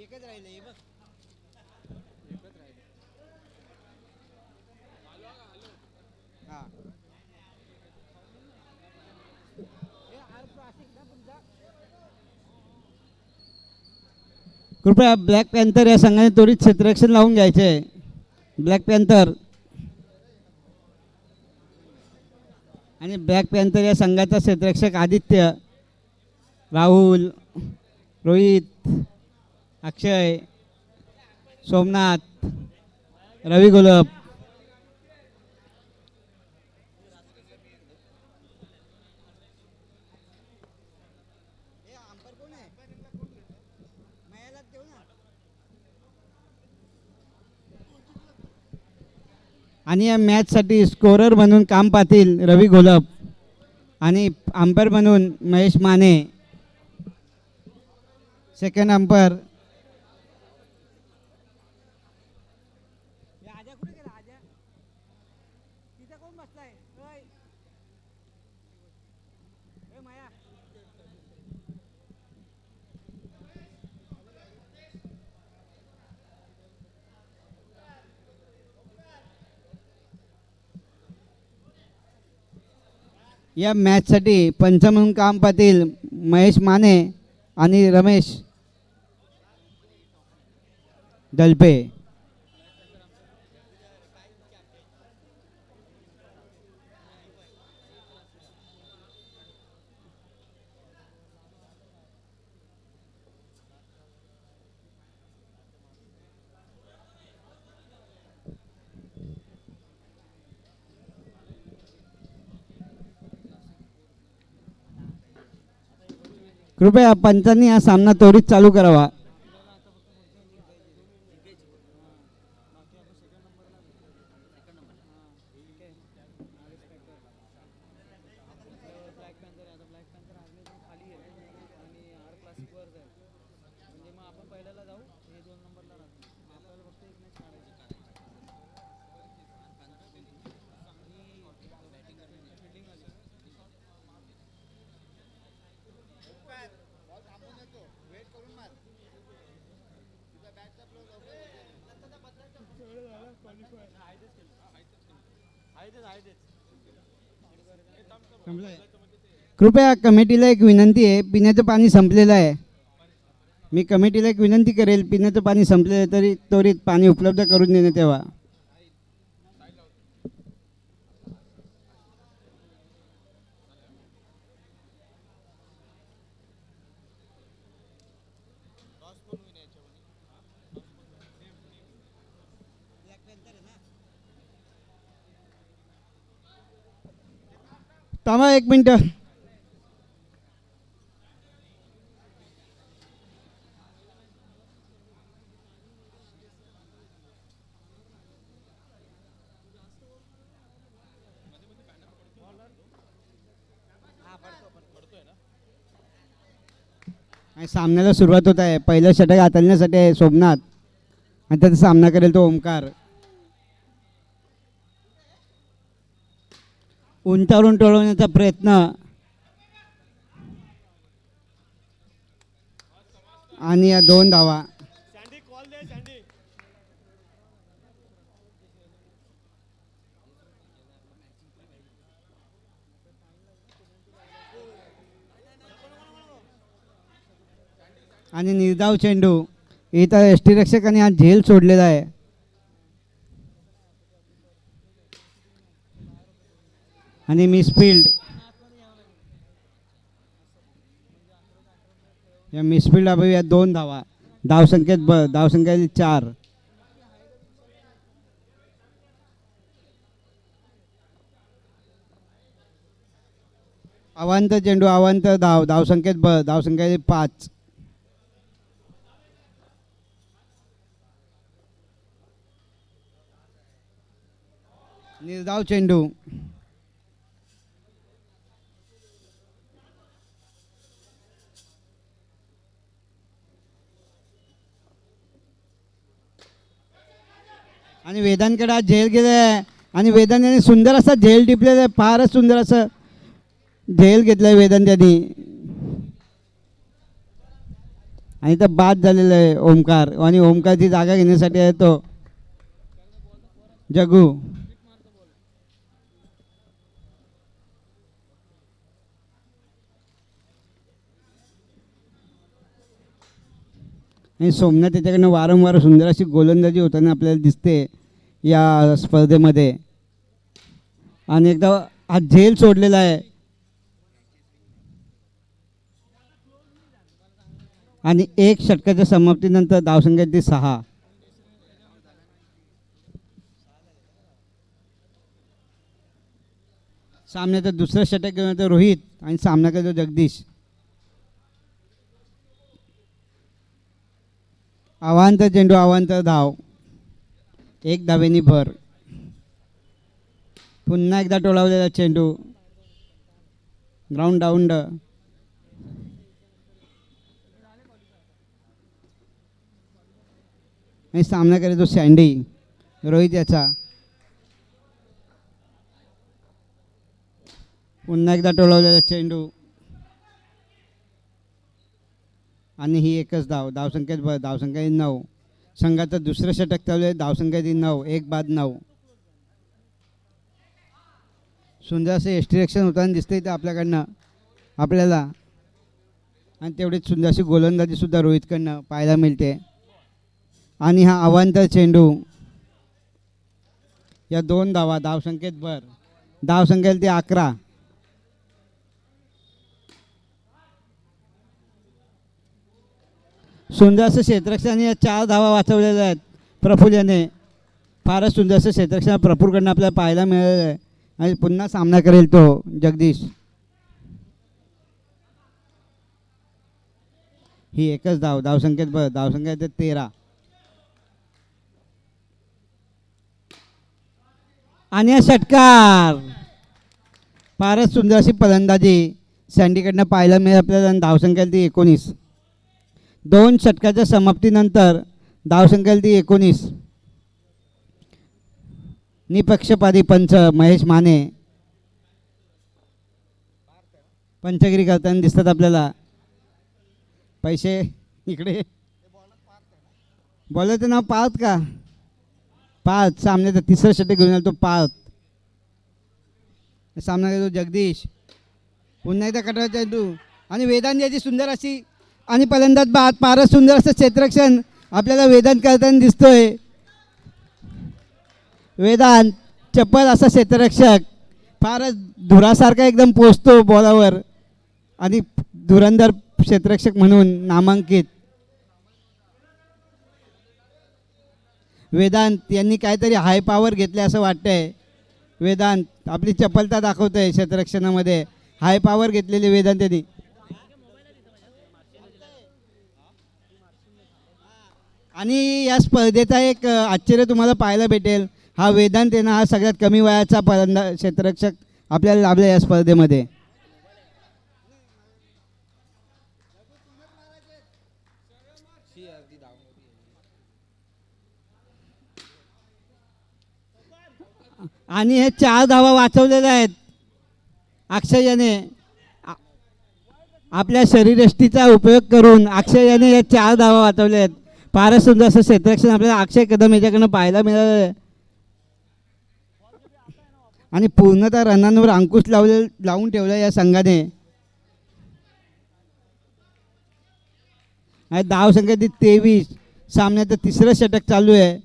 एकच राहिले बघ. हा कृपया ब्लॅक पॅन्थर या संघाने त्वरित क्षेत्ररक्षण लावून घ्यायचे आहे. ब्लॅक पॅन्थर आणि ब्लॅक पॅन्थर या संघाचा क्षेत्ररक्षक आदित्य, राहुल, रोहित, अक्षय, सोमनाथ, रवी गुलाब. आणि या मॅचसाठी स्कोरर म्हणून काम पाहतील रवी घोलप आणि अंपायर म्हणून महेश माने. सेकंड अंपायर या मॅचसाठी पंच म्हणून काम पाहतील महेश माने आणि रमेश दलपे. कृपया पंचांनी हा सामना त्वरित चालू करावा. कृपया कमिटीला एक विनंती आहे, पिण्याचं पाणी संपलेलं आहे. मी कमिटीला एक विनंती करेल, पिण्याचं पाणी संपलेलं आहे तरी त्वरित पाणी उपलब्ध करून देण्यात यावा. थांबा एक मिनटं. सामन्याला सुरुवात होत आहे. पहिलं षटक हाताळण्यासाठी आहे सोमनाथ आणि त्याचा सामना करेल तो ओमकार. उंचावरून टोळवण्याचा प्रयत्न आणि या 2 धावा. आणि निर्धाव चेंडू इथं यष्टीरक्षकाने हा झेल सोडलेला आहे. आणि मिसफिल्ड, या मिसफिल्ड अभावी या 2 धावा. धावसंख्या 4. अवांत चेंडू अवांत धावसंख्या 5. निर्धाव चेंडू आणि वेदांकडे आज झेल गेलाय आणि वेदांत यांनी सुंदर असा झेल टिपलेला आहे. फारच सुंदर असं झेल घेतलाय वेदांत यांनी. आणि तर बाद झालेला आहे ओमकार, आणि ओमकारची जागा घेण्यासाठी आहे तो जगू. आणि सोमनाथ त्याच्याकडनं वारंवार सुंदर अशी गोलंदाजी होताना आपल्याला दिसते या स्पर्धेमध्ये. आणि एकदा हा झेल सोडलेला आहे. आणि एक षटकाच्या समाप्तीनंतर धावसंख्या ती 6. सामन्याचं दुसरं षटक घेऊन येतो रोहित आणि सामना करतो जगदीश. आव्हांतर चेंडू, आव्हांतर धाव, 1 धावेनी भर. पुन्हा एकदा टोळावलेला चेंडू, ग्राउंड डाऊन. आणि सामना करतो सँडी रोहित याचा. पुन्हा एकदा टोळवलेला चेंडू आणि ही एकच धाव. धावसंख्येत भर, धावसंख्या 9. संघाचं दुसरं षटक चालू आहे, धावसंख्या 9, 1 बाद 9. सुंदर असं एक्स्ट्रॅक्शन होताना दिसतं इथं आपल्याकडनं आपल्याला. आणि तेवढीच सुंदर अशी गोलंदाजीसुद्धा रोहितकडनं पाहायला मिळते. आणि हा अवांतर चेंडू, या 2 धावा, धावसंख्येत भर, धावसंख्येला ते 11. सुंदर असं क्षेत्ररक्षण, या 4 धावा वाचवलेल्या आहेत प्रफुल्ल याने. फारच सुंदर असं क्षेत्ररक्षण प्रफुल्लकडनं आपल्याला पाहायला मिळालेलं आहे. आणि पुन्हा सामना करेल तो जगदीश. ही एकच धाव, धावसंख्येत भर, धावसंख्या 13. आणि षटकार, फारच सुंदर अशी फलंदाजी सँडीकडनं पाहायला मिळेल आपल्याला. आणि धावसंख्या ती 19. 2 षटकाच्या समाप्तीनंतर धावसंख्या ती 19. निपक्षपाती पंच महेश माने पंचगिरी करताना दिसतात आपल्याला. पैसे इकडे, बॉलरचं नाव पार्थ का? पार्थ. सामन्याचा तिसरं षटक घेऊन आला तो पार्थ. सामना करतो जगदीश. पुन्हा एकदा कटरा चेंडू आणि वेदांत याची सुंदर अशी, आणि फलंदाज बाद. फारच सुंदर असं क्षेत्ररक्षण आपल्याला वेदांत करताना दिसतोय. वेदांत चप्पल असा क्षेत्ररक्षक, फारच धुरासारखा एकदम पोचतो बॉलावर आणि धुरंधर क्षेत्ररक्षक म्हणून नामांकित. वेदांत यांनी काहीतरी हाय पॉवर घेतले असं वाटतंय. वेदांत आपली चपलता दाखवतोय क्षेत्ररक्षणामध्ये. हाय पॉवर घेतलेली वेदांत यांनी. आणि या स्पर्धेचा एक आश्चर्य तुम्हाला पाहायला भेटेल. हा वेदांत आहे ना, हा सगळ्यात कमी वयाचा फलंदाज क्षेत्ररक्षक आपल्याला लाभला या स्पर्धेमध्ये. आणि हे 4 धावा वाचवलेल्या आहेत अक्षय याने. आपल्या शरीरयष्टीचा उपयोग करून अक्षय याने या 4 धावा वाचवल्या आहेत. फारच सुंदर असं क्षेत्ररक्षण आपल्याला अक्षय कदम याच्याकडनं पाहायला मिळालं आहे. आणि पूर्णतः रनांवर अंकुश लावून ठेवला या संघाने. धावसंख्या 23. सामन्याचं तिसरं षटक चालू आहे.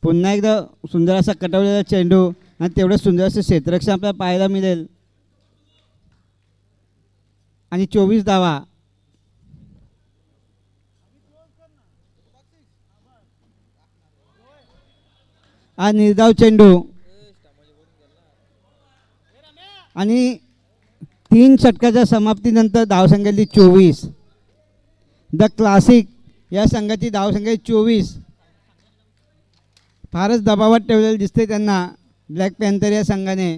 पुन्हा एकदा सुंदर असा कटवलेला चेंडू आणि तेवढं सुंदर असं क्षेत्ररक्षण आपल्याला पाहायला मिळेल. आणि 24 धावा. हा निर्धाव चेंडू आणि 3 षटकाच्या समाप्तीनंतर धावसंख्या 24. द क्लासिक या संघाची धावसंख्या 24. फारच दबावात ठेवलेलं दिसते त्यांना ब्लॅक पॅन्थर या संघाने.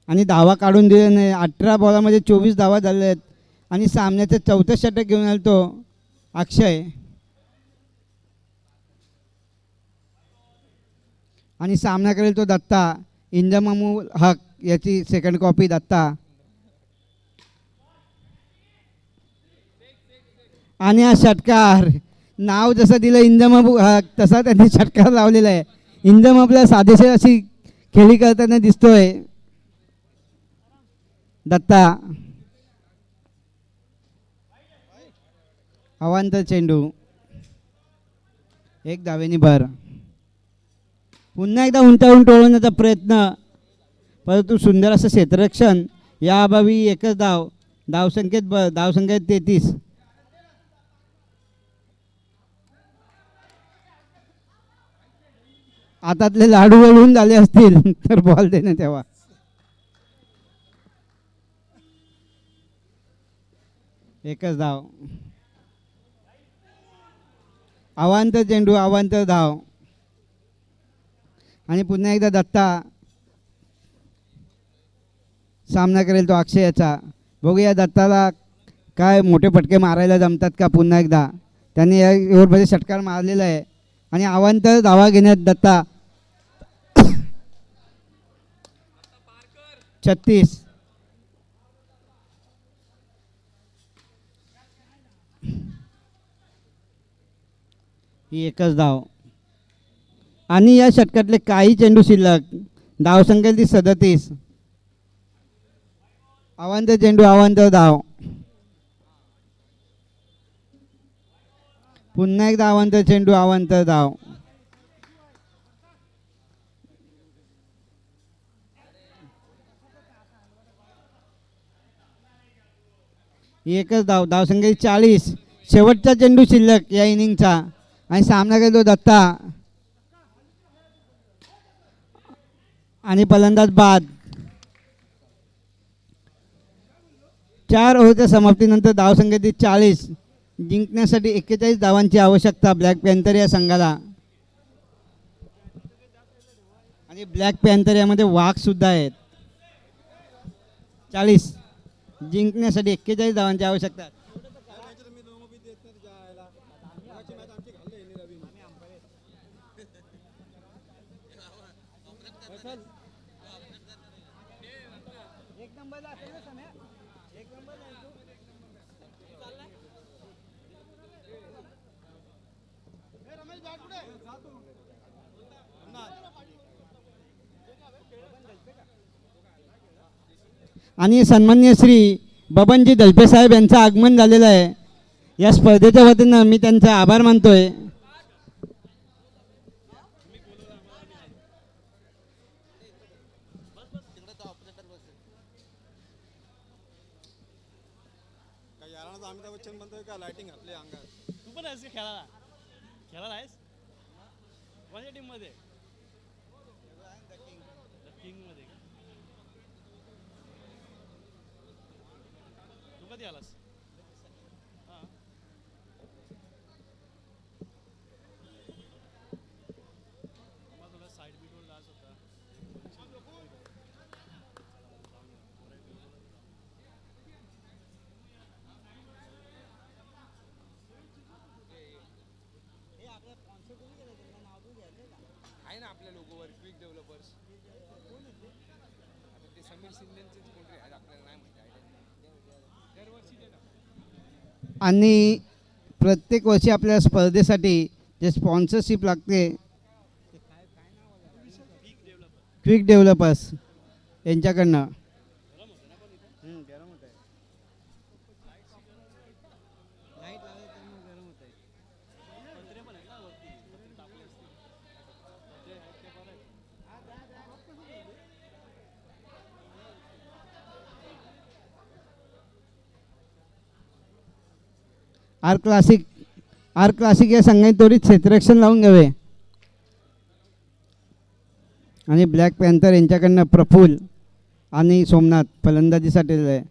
आणि धावा काढून दिले नाही. 18 बॉलामध्ये 24 धावा झाल्या आहेत. आणि सामन्याचं 4थं षटक घेऊन आला तो अक्षय. आणि सामना करेल तो दत्ता. इंजमामुल हक याची सेकंड कॉपी दत्ता. आणि हा षटकार, नाव जसं दिलं इंदम तसा त्यांनी षटकार लावलेला आहे. इंदम आपल्या साधेशीर अशी खेळी करताना दिसतोय. दत्ता अवांतर चेंडू, एक धावेनी भर. पुन्हा एकदा उंटावून टोळवण्याचा प्रयत्न, परंतु सुंदर असं क्षेत्ररक्षण. या अभावी एकच धाव. धावसंख्येत 33. हातातले लाडू वळून झाले असतील तर बॉल देणे तेव्हा. एकच धाव. अवांतर चेंडू, अवांतर धाव. आणि पुन्हा एकदा दत्ता सामना करेल तो अक्षयाचा. बघूया दत्ताला काय मोठे फटके मारायला जमतात का. पुन्हा एकदा त्यांनी या ओव्हरमध्ये षटकार मारलेला आहे आणि अवांतर धावा घेण्यात दत्ता. 36. ही एकच धाव. आणि या षटकातले काही चेंडू शिल्लक. धावसंख्या ती 37. अवांतर चेंडू, अवांतर धाव. पुन्हा एकदा अवांतर चेंडू, अवांतर धाव. एकच धाव. धावसंख्या 40. शेवटचा चेंडू शिल्लक या इनिंगचा आणि सामना करतो दत्ता. आणि फलंदाज बाद. 4 ओव्हरच्या समाप्तीनंतर धावसंख्या ती 40. जिंकण्यासाठी 41 धावांची आवश्यकता ब्लॅक पॅन्थर या संघाला. आणि ब्लॅक पॅन्थर यामध्ये वाघ सुद्धा आहेत. 40 जिंकण्यासाठी 41 धावांची आवश्यकता. आणि सन्माननीय श्री बबनजी दलपे साहेब यांचं आगमन झालेलं आहे. या स्पर्धेच्या वतीनं मी त्यांचा आभार मानतोय. अमिताभ बच्चन म्हणतोय का लाइटिंग घातली अंगात. तू पण आहेस खेळायला आहेस कोणत्या टीम मध्ये. किंग मध्ये तू कधी आलास. तुला साईड बीटवर जायचं होता. आहे ना आपल्या लोगोवर क्विक डेव्हलपर्स. आता ते समीर सिंधेंचे कोणतरी आहेत आपल्याला नाही माहिती. दरवर्षी देतात. आणि प्रत्येक वर्षी आपल्या स्पर्धेसाठी जे स्पॉन्सरशिप लागते क्विक डेव्हलपर्स यांच्याकडनं. आर क्लासिक या संघाने त्वरित क्षेत्ररक्षण लावून घ्यावे. आणि ब्लॅक पॅन्थर यांच्याकडनं प्रफुल्ल आणि सोमनाथ फलंदाजीसाठी आहे.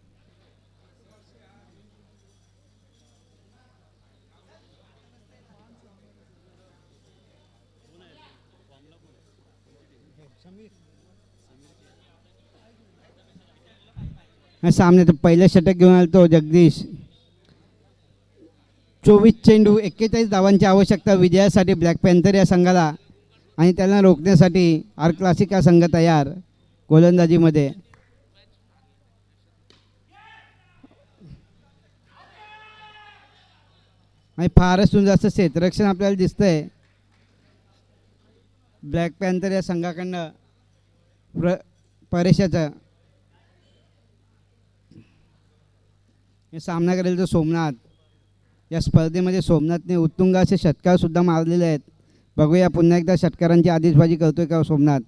सामने पहिलं षटक घेऊन आला तो जगदीश. 24 चेंडू 41 धावांची आवश्यकता विजयासाठी ब्लॅक पॅन्थर या संघाला. आणि त्यांना रोखण्यासाठी आर क्लासिक हा संघ तयार गोलंदाजीमध्ये. आणि फारच सुंदर असं क्षेत्ररक्षण आपल्याला दिसतंय ब्लॅक पॅन्थर या संघाकडनं परेशाचं. हे सामना करेल तर सोमनाथ. या स्पर्धेमध्ये सोमनाथने उत्तुंग असे षटकार सुद्धा मारलेले आहेत. बघूया पुन्हा एकदा षटकारांची आतिषबाजी करतोय का सोमनाथ.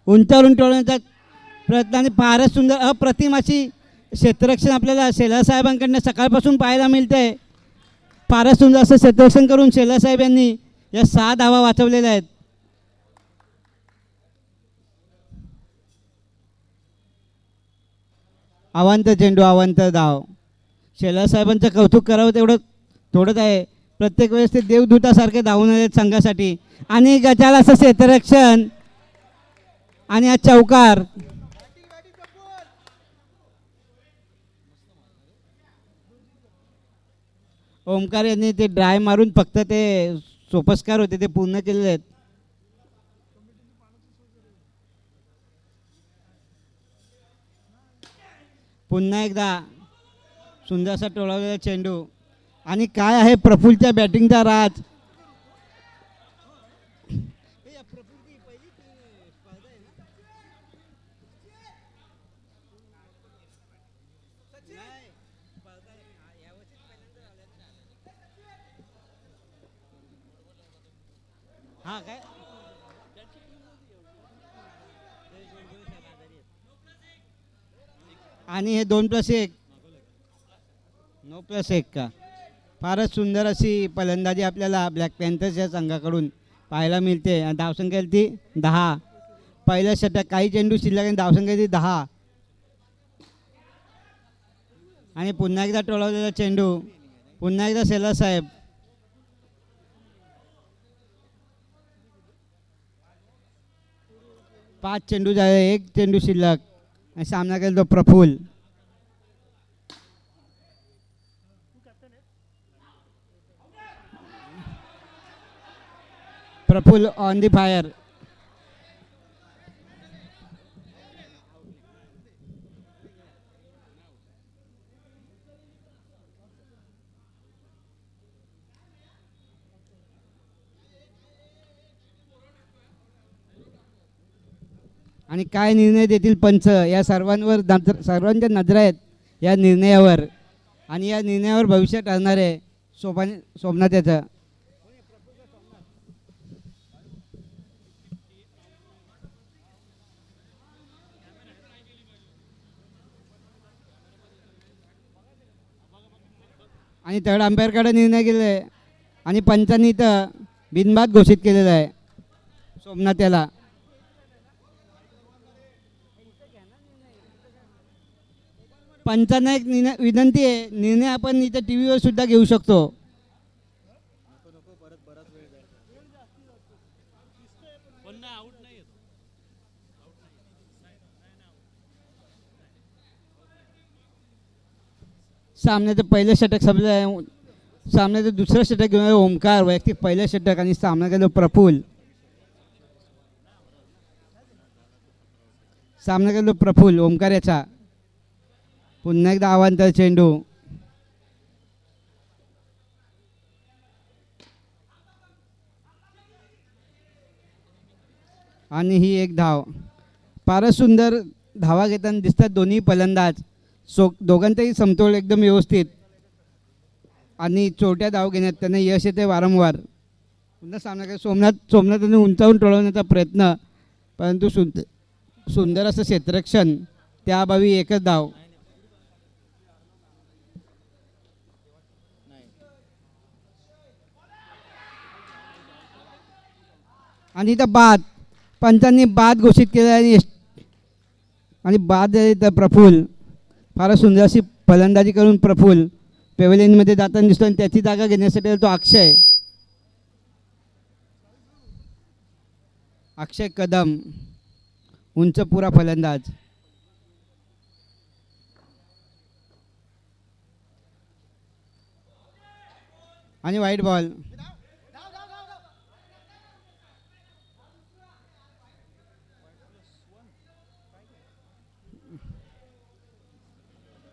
उंचावरून टोळण्याचा प्रयत्नाने फारच सुंदर अप्रतिम अशी क्षेत्ररक्षण आपल्याला शेलार साहेबांकडनं सकाळपासून पाहायला मिळतंय. फारच सुंदर असं क्षेत्ररक्षण करून शेलार साहेब यांनी या 6 धावा वाचवलेल्या आहेत. अवांतर चेंडू अवांतर धाव. शेलार साहेबांचं कौतुक करावं तेवढं थोडंच आहे. प्रत्येक वेळेस ते देवदूतासारखे धावून आलेत संघासाठी. आणि गजाल असं क्षेत्ररक्षण आणि हा चौकार. ओमकार यांनी ते ड्राय मारून फक्त ते सोपस्कार होते ते पूर्ण केलेले आहेत. पुन्हा एकदा सुंदर असा टोळवलेला चेंडू. आणि काय आहे प्रफुल्लच्या बॅटिंगचा राज. हा काय आणि हे 2+1 9+1 का. फारच सुंदर अशी फलंदाजी आपल्याला ब्लॅक पॅन्थर्सच्या संघाकडून पाहायला मिळते. धावसंख्या ती 10. पहिल्या षटक काही चेंडू शिल्लक आणि धावसंख्या ती 10. आणि पुन्हा एकदा टोळवलेला चेंडू. पुन्हा एकदा शेलार साहेब. पाच चेंडू झाले, 1 चेंडू शिल्लक आणि सामना केला तो Praful. Praful on the fire. आणि काय निर्णय देतील पंच या सर्वांवर सर्वांच्या नजरा आहेत या निर्णयावर. आणि या निर्णयावर भविष्य ठरणार आहे सोमनाथ याचं. आणि थर्ड अंपायरकडे निर्णय केलेला आहे आणि पंचांनी इथं बिनबाद घोषित केलेलं आहे सोमनाथ याला. पंचांना एक विनंती आहे, निर्णय आपण इथं टी व्हीवर सुद्धा घेऊ शकतो. सामन्याचं पहिलं षटक संपलं आहे. सामन्याचं दुसरं षटक घेऊन ओमकार वैयक्तिक पहिलं षटक आणि सामना केला प्रफुल्ल. सामना केला प्रफुल्ल ओमकार याचा. पुन्हा एकदा अवांतर चेंडू. आणि ही 1 धाव. फारच सुंदर धावा घेताना दिसतात दोन्ही फलंदाज. दोघांचाही समतोल एकदम व्यवस्थित आणि छोट्या धाव घेण्यात त्यांना यश येते वारंवार. पुन्हा सामना काय सोमनाथने उंचावून टोळवण्याचा प्रयत्न, परंतु सुंदर असं क्षेत्ररक्षण त्याअभावी 1च धाव. आणि इथं बाद पंचांनी बाद घोषित केलं आणि बाद तर प्रफुल्ल. फारच सुंदर अशी फलंदाजी करून प्रफुल्ल पेव्हलियनमध्ये जाताना दिसतो आणि त्याची जागा घेण्यासाठी तो अक्षय कदम उंच पुरा फलंदाज. आणि वाईट बॉल.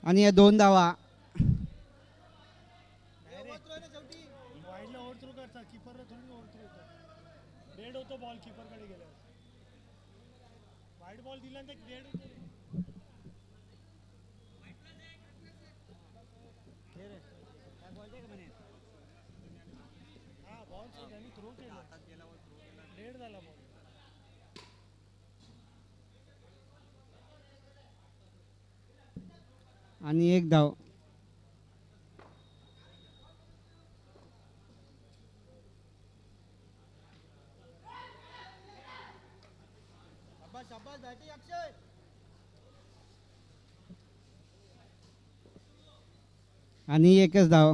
आणि या 2 धावा. वाईडला ओव्हरथ्रो करतात कीपरला थोडी ओव्हरथ्रो होतं डेड होतो बॉल कीपरकडे गेल्यावर वाईड बॉल दिला तर डेड होतो हा बॉल त्यांनी थ्रो केला डेड झाला बॉल. आणि 1 धाव. आणि 1च धाव.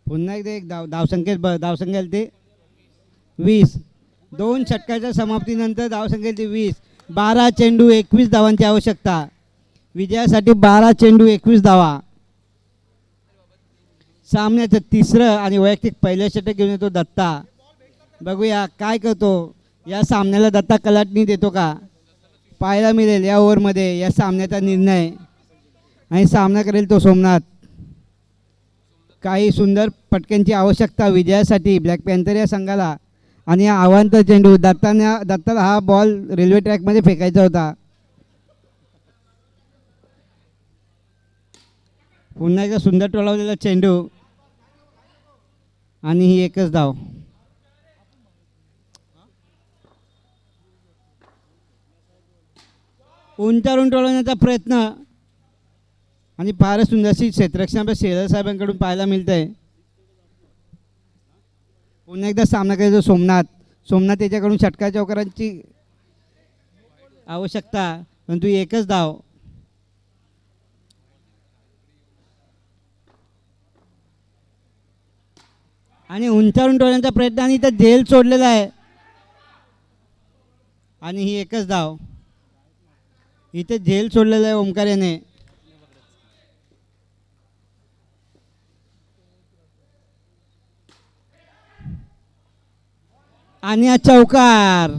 पुन्हा एकदा 1 धाव. धावसंख्या ते 20. 2 षटकाच्या समाप्तीनंतर धावसंख्या ते 20. 12 चेंडू 21 धावांची आवश्यकता. विजयासाठी 12 चेंडू 21 धावा. सामन्याचं 3रं आणि वैयक्तिक पहिलं षटक घेऊन येतो दत्ता. बघूया काय करतो. या सामन्याला दत्ता कलाटणी देतो का पाहायला मिळेल या ओव्हरमध्ये या सामन्याचा निर्णय. आणि सामना करेल तो सोमनाथ. काही सुंदर पटक्यांची आवश्यकता विजयासाठी ब्लॅक पॅन्थर या संघाला. आणि हा अवांतर चेंडू दत्ताला हा बॉल रेल्वे ट्रॅकमध्ये फेकायचा होता. पुन्हा एकदा सुंदर टोलावलेला चेंडू आणि ही 1च धाव. उंचावरून टोलवण्याचा प्रयत्न आणि फारच सुंदरशी क्षेत्ररक्षण आपल्या शेरर साहेबांकडून पाहायला मिळत आहे. पुन्हा एकदा सामना करायचा सोमनाथ याच्याकडून षटकार चौकारांची आवश्यकता परंतु 1च धाव. आणि उंचावरून टोलण्याचा प्रयत्न आणि इथं झेल सोडलेला आहे आणि ही 1च धाव. इथे झेल सोडलेला आहे ओमकार याने. आणि हा चौकार.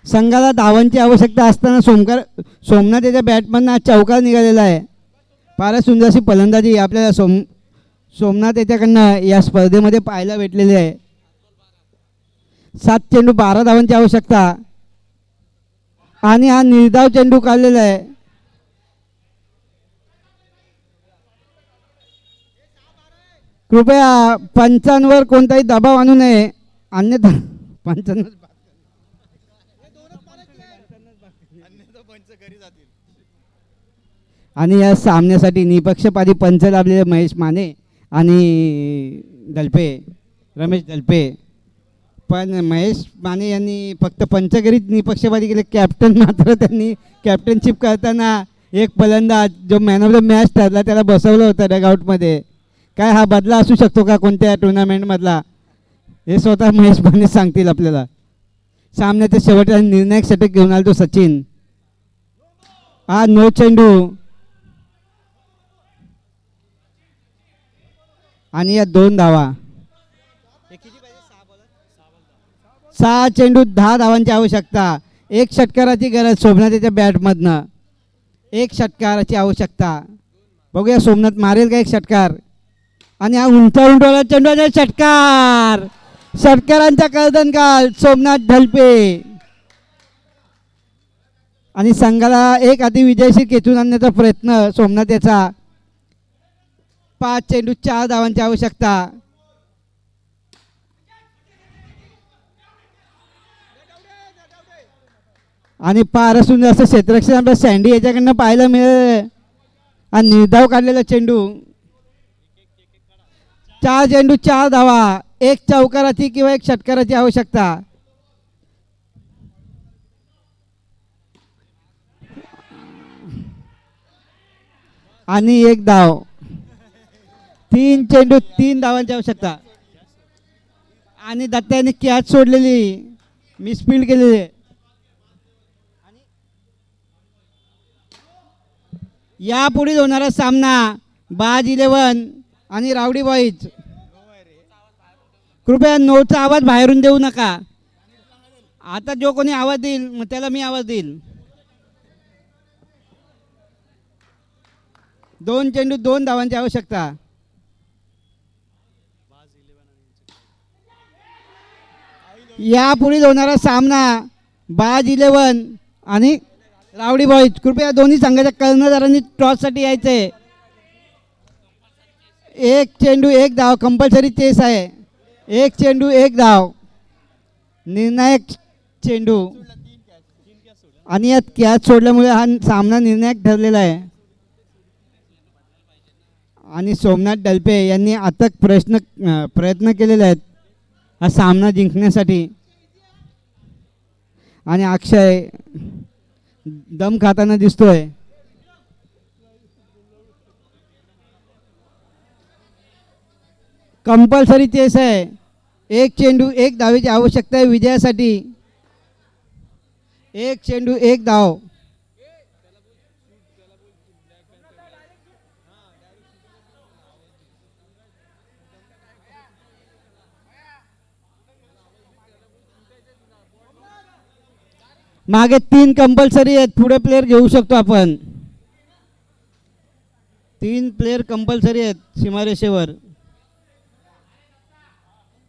संघाला धावांची आवश्यकता असताना सोमनाथ याच्या बॅटमधनं हा चौकार निघालेला आहे. फारच सुंदरशी फलंदाजी आपल्याला सोमनाथ याच्याकडनं या स्पर्धेमध्ये पाहायला भेटलेली आहे. 7 चेंडू 12 धावांची आवश्यकता आणि हा निर्धाव चेंडू काढलेला आहे. कृपया पंचांवर कोणताही दबाव आणू नये अन्यथा पंचांवर आणि या सामन्यासाठी निपक्षपाती पंच लाभलेले महेश माने आणि रमेश दलपे. पण महेश माने यांनी फक्त पंचकरीत निपक्षपाती केले. कॅप्टन मात्र त्यांनी कॅप्टनशिप करताना एक फलंदाज जो मॅन ऑफ द मॅच ठरला त्याला बसवलं होतं डगआउटमध्ये. काय हा बदला असू शकतो का कोणत्या टुर्नामेंटमधला हे स्वतः महेश माने सांगतील आपल्याला. सामन्याच्या शेवटचा निर्णायक षटक घेऊन आला तो सचिन. हा 9 चेंडू आणि या 2 धावा. 6 चेंडू 10 धावांची आवश्यकता. 1 षटकाराची गरज सोमनाथच्या बॅटमधनं. 1 षटकाराची आवश्यकता. बघूया सोमनाथ मारेल का 1 षटकार. आणि हा उंचावरून टोला चेंडू षटकार. षटकारांचा कर्दनकाल सोमनाथ ढलपे. आणि संघाला 1 आधी विजयशी खेचून आणण्याचा प्रयत्न सोमनाथ याचा. 5 चेंडू 4 धावांची आवश्यकता. आणि फार सुंदर असं क्षेत्ररक्षण आपल्या सँडी याच्याकडनं पाहायला मिळेल. आणि निर्धाव काढलेला चेंडू. 4 चेंडू 4 धावा. 1 चौकाराची किंवा 1 षटकाराची आवश्यकता. आणि 1 धाव. 3 चेंडू 3 धावांची आवश्यकता. आणि दत्त्याने कॅच सोडलेली मिसफील्ड केलेली. यापुढे होणारा सामना बाज 11 आणि रावडी बॉईज. कृपया नोचा आवाज बाहेरून देऊ नका. आता जो कोणी आवाज देईल मग त्याला मी आवाज देईल. 2 चेंडू 2 धावांची आवश्यकता. यापुढे होणारा सामना बाज 11 आणि रावडी बॉईज. कृपया दोन्ही संघाच्या कर्णधारांनी टॉससाठी यायचे. 1 चेंडू 1 धाव कंपल्सरी चेस आहे. 1 चेंडू 1 धाव निर्णायक चेंडू आणि यात कॅच सोडल्यामुळे हा सामना निर्णायक ठरलेला आहे. आणि सोमनाथ डलपे यांनी अथक प्रयत्न केलेले आहेत हा सामना जिंकण्यासाठी. आणि अक्षय दम खाताना दिसतोय. कंपल्सरी चेस आहे. 1 चेंडू 1 धावेची आवश्यकता आहे विजयासाठी. 1 चेंडू 1 धाव. मागे 3 कंपल्सरी आहेत. पुढे प्लेयर घेऊ शकतो आपण. 3 प्लेयर कंपल्सरी आहेत सीमारेषेवर.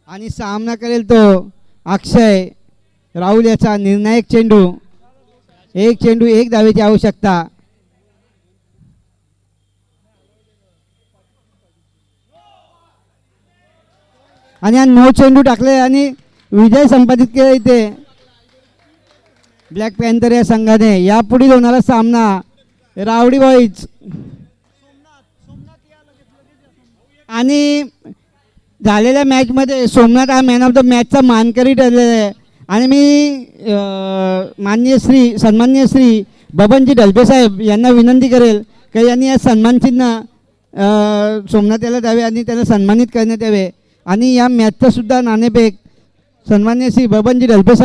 आणि सामना करेल तो अक्षय राहुल याचा निर्णायक चेंडू. 1 चेंडू 1 धावेची आवश्यकता. आणि हा 9 चेंडू टाकले आणि विजय संपादित केला इथे ब्लॅक पॅन्थर या संघाने. यापुढील होणारा सामना रावडी बॉईज आणि झालेल्या मॅचमध्ये सोमनाथ हा मॅन ऑफ द मॅचचा मानकरी ठरलेला आहे. आणि मी सन्माननीय श्री बबनजी ढलपे साहेब यांना विनंती करेल की यांनी या सन्मानचिन्ह सोमनाथ याला द्यावे आणि त्याला सन्मानित करण्यात यावे. आणि या मॅचचा सुद्धा नाणेफेक सन्माननीय श्री बबनजी ढलपे साहेब